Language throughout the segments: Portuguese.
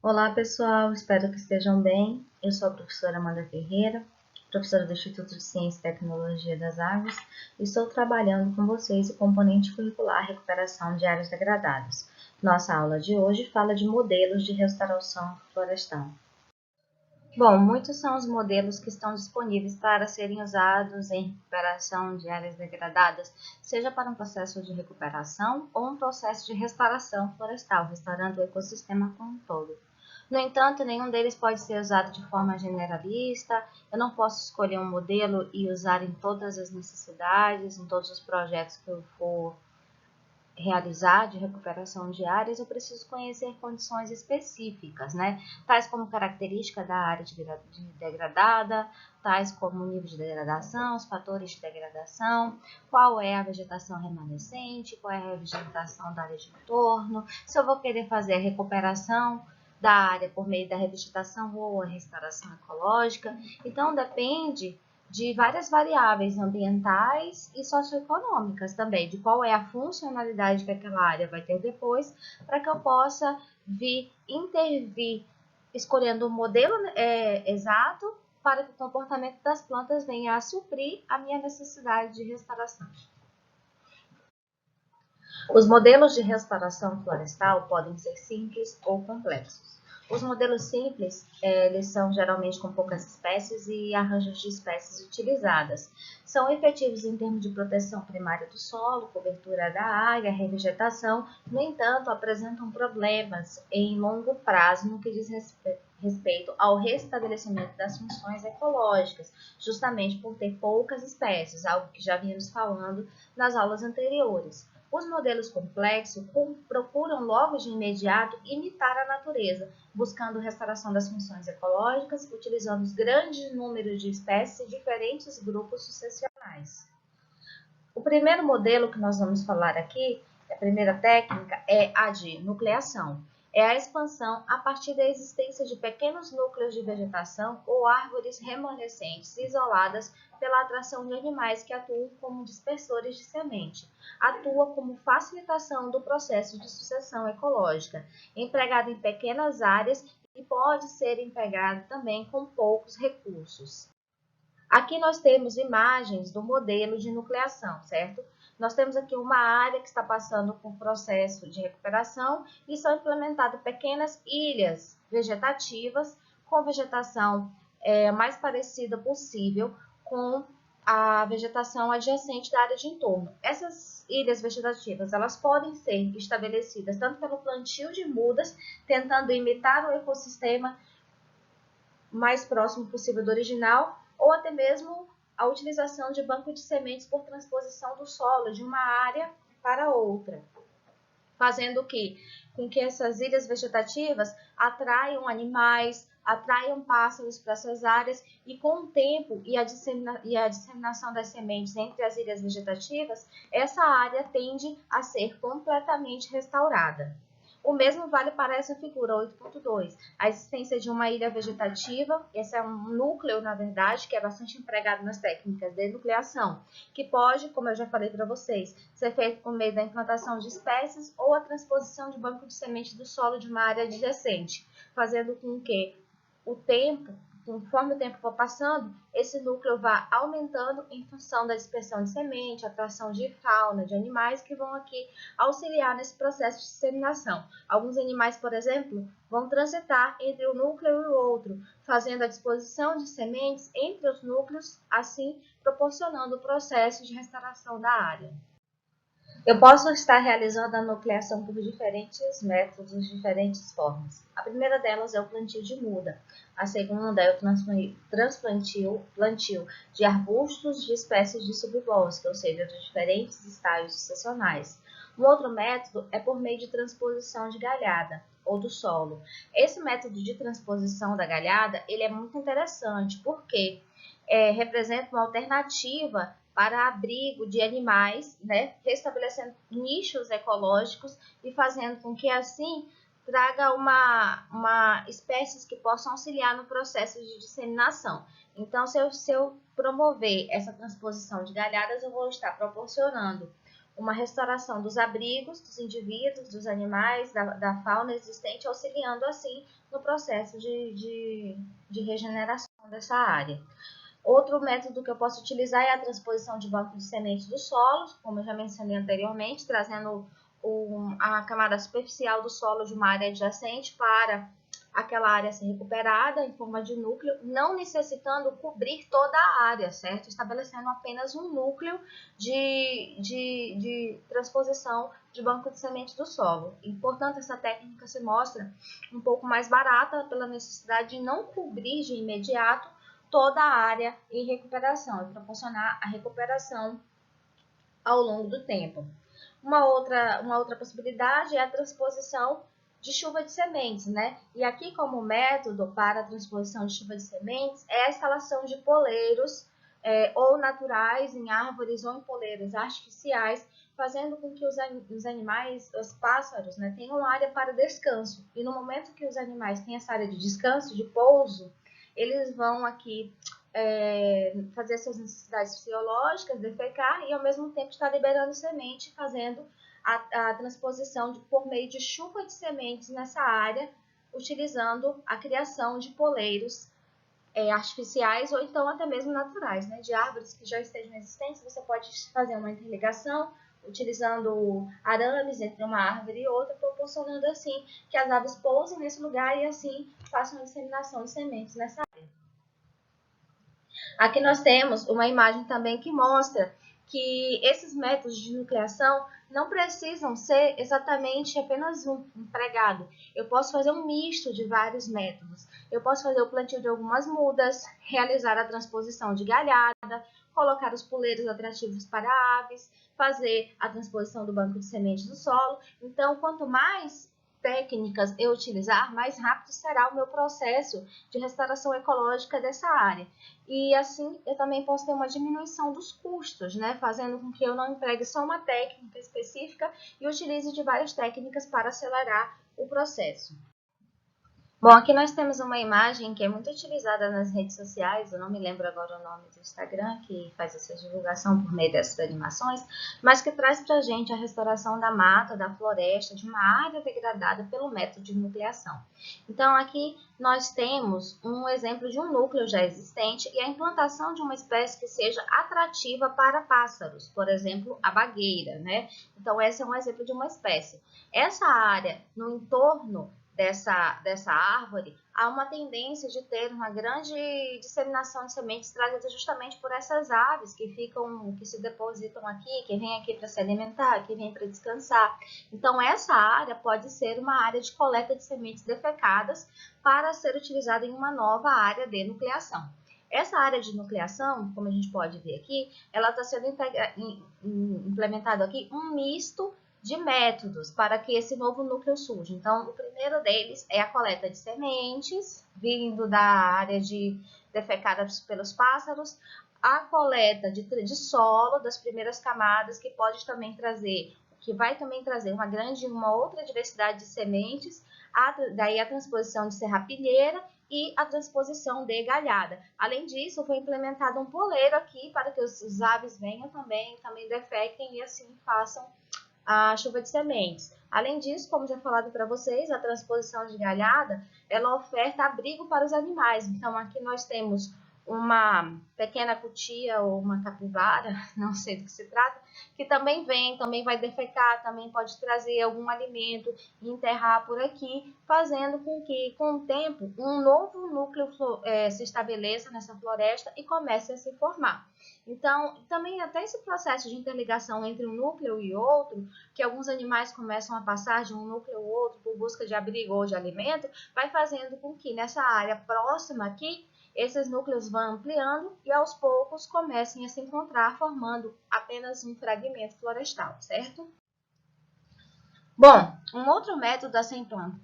Olá pessoal, espero que estejam bem. Eu sou a professora Amanda Ferreira, professora do Instituto de Ciência e Tecnologia das Águas, e estou trabalhando com vocês o componente curricular Recuperação de Áreas Degradadas. Nossa aula de hoje fala de modelos de restauração florestal. Bom, muitos são os modelos que estão disponíveis para serem usados em recuperação de áreas degradadas, seja para um processo de recuperação ou um processo de restauração florestal, restaurando o ecossistema como um todo. No entanto, nenhum deles pode ser usado de forma generalista. Eu não posso escolher um modelo e usar em todas as necessidades, em todos os projetos que eu for realizar de recuperação de áreas. Eu preciso conhecer condições específicas, né? Tais como característica da área degradada, tais como o nível de degradação, os fatores de degradação, qual é a vegetação remanescente, qual é a vegetação da área de entorno, se eu vou querer fazer a recuperação da área por meio da revegetação ou a restauração ecológica. Então, depende de várias variáveis ambientais e socioeconômicas também, de qual é a funcionalidade que aquela área vai ter depois, para que eu possa intervir, escolhendo o modelo exato para que o comportamento das plantas venha a suprir a minha necessidade de restauração. Os modelos de restauração florestal podem ser simples ou complexos. Os modelos simples, eles são geralmente com poucas espécies e arranjos de espécies utilizadas. São efetivos em termos de proteção primária do solo, cobertura da área, revegetação, no entanto, apresentam problemas em longo prazo no que diz respeito ao restabelecimento das funções ecológicas, justamente por ter poucas espécies, algo que já vínhamos falando nas aulas anteriores. Os modelos complexos procuram logo de imediato imitar a natureza, buscando restauração das funções ecológicas, utilizando os grandes números de espécies e diferentes grupos sucessionais. O primeiro modelo que nós vamos falar aqui, a primeira técnica, é a de nucleação. É a expansão a partir da existência de pequenos núcleos de vegetação ou árvores remanescentes isoladas pela atração de animais que atuam como dispersores de semente. Atua como facilitação do processo de sucessão ecológica, empregado em pequenas áreas e pode ser empregado também com poucos recursos. Aqui nós temos imagens do modelo de nucleação, certo? Nós temos aqui uma área que está passando por processo de recuperação e são implementadas pequenas ilhas vegetativas com vegetação mais parecida possível com a vegetação adjacente da área de entorno. Essas ilhas vegetativas, elas podem ser estabelecidas tanto pelo plantio de mudas, tentando imitar o ecossistema mais próximo possível do original, ou até mesmo a utilização de banco de sementes por transposição do solo de uma área para outra, fazendo com que essas ilhas vegetativas atraiam animais, atraiam pássaros para essas áreas e com o tempo e a disseminação das sementes entre as ilhas vegetativas, essa área tende a ser completamente restaurada. O mesmo vale para essa figura 8.2, a existência de uma ilha vegetativa, esse é um núcleo, na verdade, que é bastante empregado nas técnicas de nucleação, que pode, como eu já falei para vocês, ser feito por meio da implantação de espécies ou a transposição de banco de semente do solo de uma área adjacente, fazendo com que o tempo, conforme o tempo for passando, esse núcleo vá aumentando em função da dispersão de semente, atração de fauna, de animais que vão aqui auxiliar nesse processo de disseminação. Alguns animais, por exemplo, vão transitar entre um núcleo e o outro, fazendo a disposição de sementes entre os núcleos, assim proporcionando o processo de restauração da área. Eu posso estar realizando a nucleação por diferentes métodos, diferentes formas. A primeira delas é o plantio de muda. A segunda é o plantio de arbustos de espécies de subbosque, ou seja, de diferentes estágios sucessionais. Um outro método é por meio de transposição de galhada ou do solo. Esse método de transposição da galhada ele é muito interessante porque representa uma alternativa para abrigo de animais, né, restabelecendo nichos ecológicos e fazendo com que assim traga uma espécies que possam auxiliar no processo de disseminação. Então, se eu promover essa transposição de galhadas, eu vou estar proporcionando uma restauração dos abrigos, dos indivíduos, dos animais, da fauna existente, auxiliando assim no processo de regeneração dessa área. Outro método que eu posso utilizar é a transposição de banco de sementes do solo, como eu já mencionei anteriormente, trazendo a camada superficial do solo de uma área adjacente para aquela área ser recuperada em forma de núcleo, não necessitando cobrir toda a área, certo? Estabelecendo apenas um núcleo de transposição de banco de sementes do solo. E, portanto, essa técnica se mostra um pouco mais barata pela necessidade de não cobrir de imediato toda a área em recuperação e proporcionar a recuperação ao longo do tempo. Uma outra possibilidade é a transposição de chuva de sementes, né? E aqui, como método para a transposição de chuva de sementes, é a instalação de poleiros ou naturais em árvores ou em poleiros artificiais, fazendo com que os animais, os pássaros, né, tenham área para descanso. E no momento que os animais têm essa área de descanso, de pouso, eles vão aqui fazer suas necessidades fisiológicas, defecar e ao mesmo tempo estar liberando semente, fazendo a transposição por meio de chuva de sementes nessa área, utilizando a criação de poleiros artificiais ou então até mesmo naturais, né? De árvores que já estejam existentes, você pode fazer uma interligação utilizando arames entre uma árvore e outra, proporcionando assim que as aves pousem nesse lugar e assim façam a disseminação de sementes nessa área. Aqui nós temos uma imagem também que mostra que esses métodos de nucleação não precisam ser exatamente apenas um empregado. Eu posso fazer um misto de vários métodos. Eu posso fazer o plantio de algumas mudas, realizar a transposição de galhada, colocar os poleiros atrativos para aves, fazer a transposição do banco de sementes do solo. Então, quanto mais técnicas eu utilizar, mais rápido será o meu processo de restauração ecológica dessa área. E assim eu também posso ter uma diminuição dos custos, né? Fazendo com que eu não empregue só uma técnica específica e utilize de várias técnicas para acelerar o processo. Bom, aqui nós temos uma imagem que é muito utilizada nas redes sociais, eu não me lembro agora o nome do Instagram, que faz essa divulgação por meio dessas animações, mas que traz para a gente a restauração da mata, da floresta, de uma área degradada pelo método de nucleação. Então, aqui nós temos um exemplo de um núcleo já existente e a implantação de uma espécie que seja atrativa para pássaros, por exemplo, a bagueira, né? Então, esse é um exemplo de uma espécie. Essa área no entorno dessa árvore, há uma tendência de ter uma grande disseminação de sementes trazidas justamente por essas aves que se depositam aqui, que vêm aqui para se alimentar, que vêm para descansar. Então, essa área pode ser uma área de coleta de sementes defecadas para ser utilizada em uma nova área de nucleação. Essa área de nucleação, como a gente pode ver aqui, ela está sendo implementado aqui um misto de métodos para que esse novo núcleo surja. Então, o primeiro deles é a coleta de sementes, vindo da área defecada pelos pássaros, a coleta de solo das primeiras camadas, que vai também trazer uma outra diversidade de sementes, daí a transposição de serrapilheira e a transposição de galhada. Além disso, foi implementado um poleiro aqui para que os aves venham também defequem e assim façam a chuva de sementes. Além disso, como já falado para vocês, a transposição de galhada, ela oferta abrigo para os animais. Então, aqui nós temos uma pequena cutia ou uma capivara, não sei do que se trata, que também vai defecar, também pode trazer algum alimento e enterrar por aqui, fazendo com que, com o tempo, um novo núcleo se estabeleça nessa floresta e comece a se formar. Então, também até esse processo de interligação entre um núcleo e outro, que alguns animais começam a passar de um núcleo ao outro por busca de abrigo ou de alimento, vai fazendo com que nessa área próxima aqui, esses núcleos vão ampliando e aos poucos comecem a se encontrar, formando apenas um fragmento florestal, certo? Bom, um outro método a ser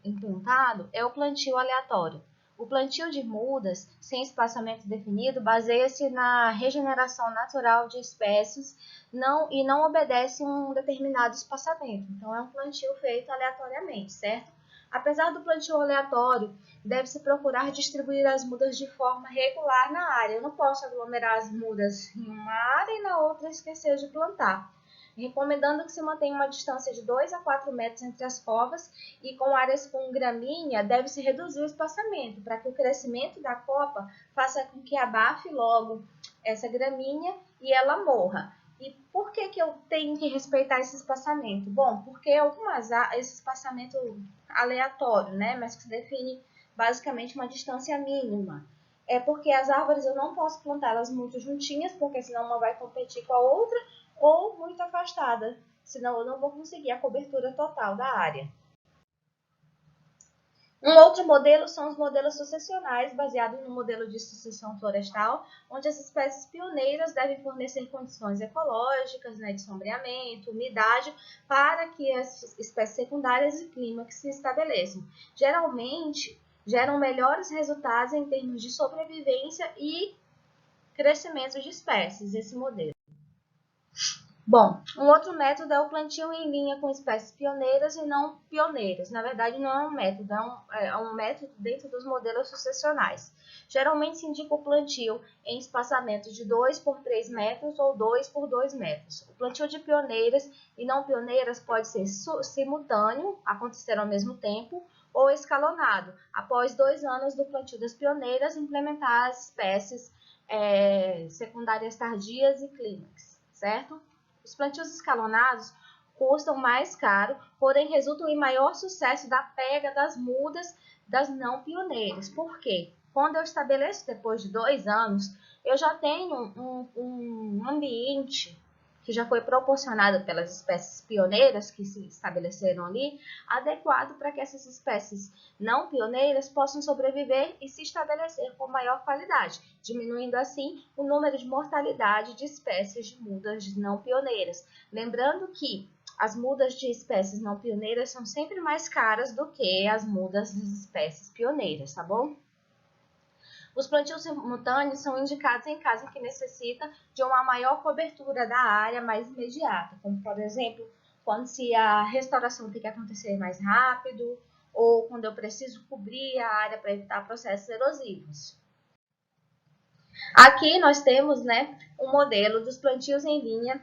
implantado é o plantio aleatório. O plantio de mudas, sem espaçamento definido, baseia-se na regeneração natural de espécies e não obedece um determinado espaçamento. Então, é um plantio feito aleatoriamente, certo? Apesar do plantio aleatório, deve-se procurar distribuir as mudas de forma regular na área. Eu não posso aglomerar as mudas em uma área e na outra esquecer de plantar. recomendando que se mantenha uma distância de 2 a 4 metros entre as covas e com áreas com gramínea deve-se reduzir o espaçamento para que o crescimento da copa faça com que abafe logo essa gramínea e ela morra. E por que eu tenho que respeitar esse espaçamento? Bom, porque esse espaçamento aleatório, né, mas que se define basicamente uma distância mínima. É porque as árvores eu não posso plantá-las muito juntinhas, porque senão uma vai competir com a outra, ou muito afastada, senão eu não vou conseguir a cobertura total da área. Um outro modelo são os modelos sucessionais, baseados no modelo de sucessão florestal, onde as espécies pioneiras devem fornecer condições ecológicas, né, de sombreamento, umidade, para que as espécies secundárias e clímax se estabeleçam. Geralmente, geram melhores resultados em termos de sobrevivência e crescimento de espécies, esse modelo. Bom, um outro método é o plantio em linha com espécies pioneiras e não pioneiras. Na verdade, não é um método, é um método dentro dos modelos sucessionais. Geralmente se indica o plantio em espaçamentos de 2 por 3 metros ou 2 por 2 metros. O plantio de pioneiras e não pioneiras pode ser simultâneo, acontecer ao mesmo tempo, ou escalonado. Após 2 anos do plantio das pioneiras, implementar as espécies secundárias tardias e clímax, certo? Os plantios escalonados custam mais caro, porém resultam em maior sucesso da pega das mudas das não pioneiras. Por quê? Quando eu estabeleço depois de 2 anos, eu já tenho um ambiente que já foi proporcionado pelas espécies pioneiras que se estabeleceram ali, adequado para que essas espécies não pioneiras possam sobreviver e se estabelecer com maior qualidade, diminuindo assim o número de mortalidade de espécies de mudas não pioneiras. Lembrando que as mudas de espécies não pioneiras são sempre mais caras do que as mudas das espécies pioneiras, tá bom? Os plantios simultâneos são indicados em caso que necessita de uma maior cobertura da área mais imediata, como, por exemplo, quando se a restauração tem que acontecer mais rápido ou quando eu preciso cobrir a área para evitar processos erosivos. Aqui nós temos, né, um modelo dos plantios em linha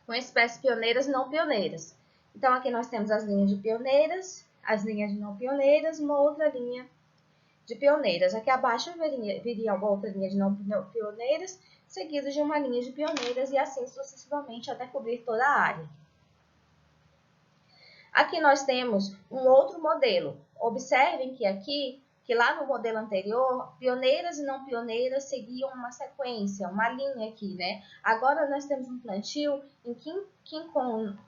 com espécies pioneiras e não pioneiras. Então, aqui nós temos as linhas de pioneiras, as linhas de não pioneiras, uma outra linha de pioneiras. Aqui abaixo viria uma outra linha de não pioneiras, seguida de uma linha de pioneiras e assim sucessivamente até cobrir toda a área. Aqui nós temos um outro modelo. Observem que lá no modelo anterior, pioneiras e não pioneiras seguiam uma sequência, uma linha aqui, né? Agora nós temos um plantio em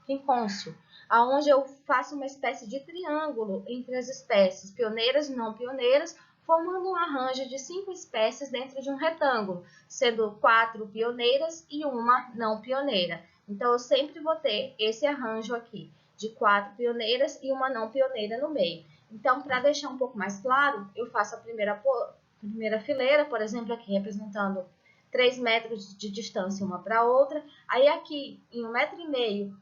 quincôncio, onde eu faço uma espécie de triângulo entre as espécies pioneiras e não pioneiras, formando um arranjo de 5 espécies dentro de um retângulo, sendo 4 pioneiras e uma não pioneira. Então, eu sempre vou ter esse arranjo aqui, de 4 pioneiras e uma não pioneira no meio. Então, para deixar um pouco mais claro, eu faço a primeira fileira, por exemplo, aqui representando 3 metros de distância uma para a outra. Aí aqui, em 1,5 metro,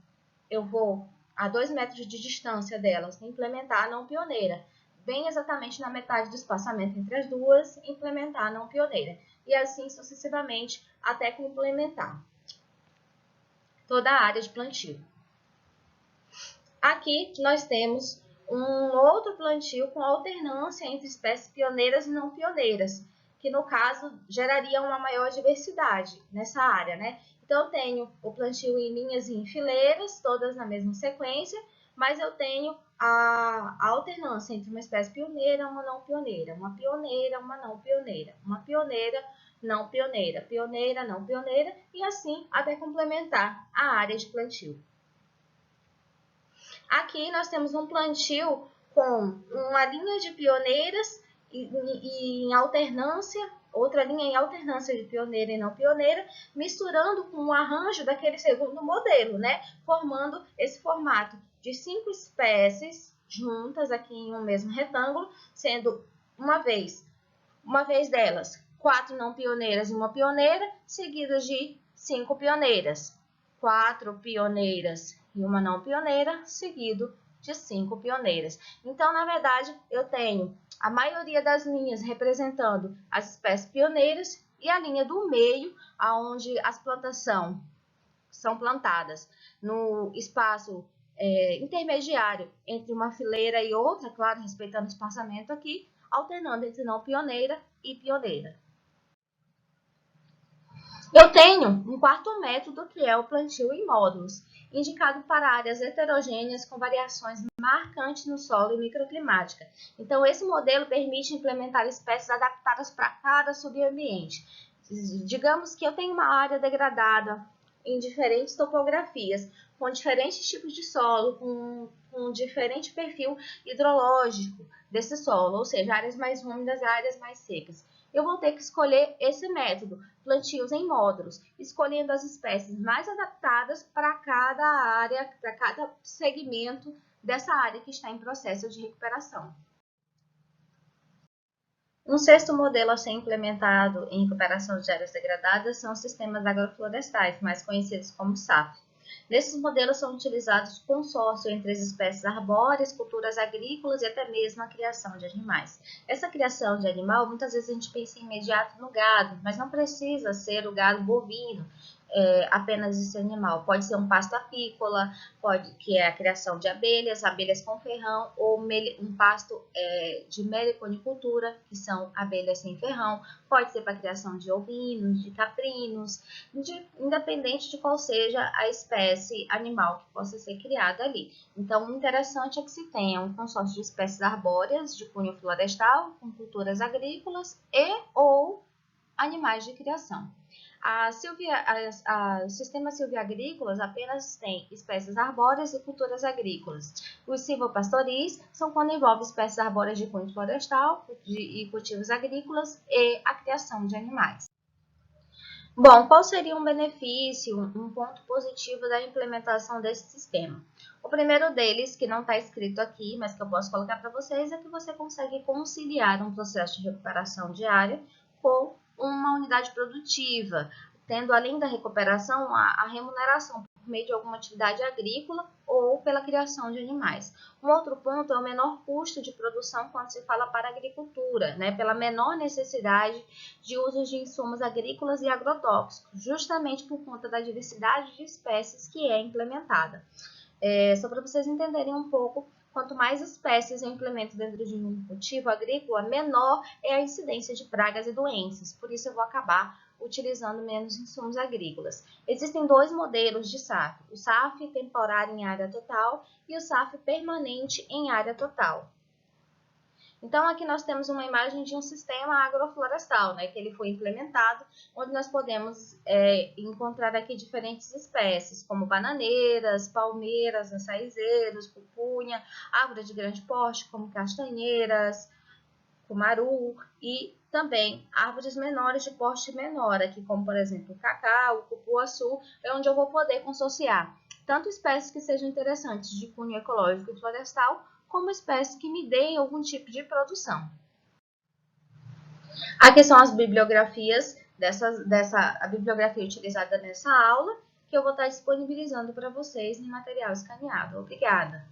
eu vou a 2 metros de distância delas implementar a não pioneira. Bem exatamente na metade do espaçamento entre as duas, implementar a não pioneira. E assim sucessivamente até complementar toda a área de plantio. Aqui nós temos um outro plantio com alternância entre espécies pioneiras e não pioneiras, que no caso geraria uma maior diversidade nessa área, né? Então eu tenho o plantio em linhas e em fileiras, todas na mesma sequência, mas eu tenho a alternância entre uma espécie pioneira e uma não pioneira, uma pioneira, uma não pioneira, uma pioneira, não pioneira, pioneira, não pioneira, e assim até complementar a área de plantio. Aqui nós temos um plantio com uma linha de pioneiras e em alternância, outra linha em alternância de pioneira e não pioneira, misturando com o arranjo daquele segundo modelo, né? Formando esse formato de 5 espécies juntas aqui em um mesmo retângulo, sendo uma vez delas 4 não pioneiras e uma pioneira, seguidas de 5 pioneiras, 4 pioneiras e uma não pioneira, seguido de 5 pioneiras. Então, na verdade, eu tenho a maioria das linhas representando as espécies pioneiras e a linha do meio, onde a plantação são plantadas no espaço intermediário entre uma fileira e outra, claro, respeitando o espaçamento aqui, alternando entre não pioneira e pioneira. Eu tenho um quarto método, que é o plantio em módulos, indicado para áreas heterogêneas com variações marcantes no solo e microclimática. Então, esse modelo permite implementar espécies adaptadas para cada subambiente. Digamos que eu tenho uma área degradada em diferentes topografias, com diferentes tipos de solo, com diferente perfil hidrológico desse solo, ou seja, áreas mais úmidas e áreas mais secas. Eu vou ter que escolher esse método, plantios em módulos, escolhendo as espécies mais adaptadas para cada área, para cada segmento dessa área que está em processo de recuperação. Um sexto modelo a ser implementado em recuperação de áreas degradadas são os sistemas agroflorestais, mais conhecidos como SAF. Nesses modelos são utilizados consórcio entre as espécies arbóreas, culturas agrícolas e até mesmo a criação de animais. Essa criação de animal, muitas vezes a gente pensa imediato no gado, mas não precisa ser o gado bovino, apenas esse animal. Pode ser um pasto apícola, que é a criação de abelhas com ferrão, ou um pasto de meliponicultura, que são abelhas sem ferrão. Pode ser para a criação de ovinos, de caprinos, independente de qual seja a espécie animal que possa ser criada ali. Então, o interessante é que se tenha um consórcio de espécies arbóreas de cunho florestal, com culturas agrícolas e ou animais de criação. Os sistemas silviagrícolas apenas têm espécies arbóreas e culturas agrícolas. Os silvopastoris são quando envolve espécies arbóreas de cunho florestal e cultivos agrícolas e a criação de animais. Bom, qual seria um benefício, um ponto positivo da implementação desse sistema? O primeiro deles, que não está escrito aqui, mas que eu posso colocar para vocês, é que você consegue conciliar um processo de recuperação diária com uma unidade produtiva, tendo além da recuperação a remuneração por meio de alguma atividade agrícola ou pela criação de animais. Um outro ponto é o menor custo de produção quando se fala para a agricultura, pela menor necessidade de uso de insumos agrícolas e agrotóxicos, justamente por conta da diversidade de espécies que é implementada. Só para vocês entenderem um pouco, quanto mais espécies eu implemento dentro de um cultivo agrícola, menor é a incidência de pragas e doenças. Por isso eu vou acabar utilizando menos insumos agrícolas. Existem dois modelos de SAF, o SAF temporário em área total e o SAF permanente em área total. Então, aqui nós temos uma imagem de um sistema agroflorestal, que ele foi implementado, onde nós podemos encontrar aqui diferentes espécies, como bananeiras, palmeiras, açaizeiros, pupunha, árvores de grande porte, como castanheiras, cumaru, e também árvores menores de porte menor, aqui como, por exemplo, o cacau, o cupuaçu, é onde eu vou poder consorciar tanto espécies que sejam interessantes de cunho ecológico e florestal, como espécies que me deem algum tipo de produção. Aqui são as bibliografias, a bibliografia utilizada nessa aula, que eu vou estar disponibilizando para vocês em material escaneado. Obrigada!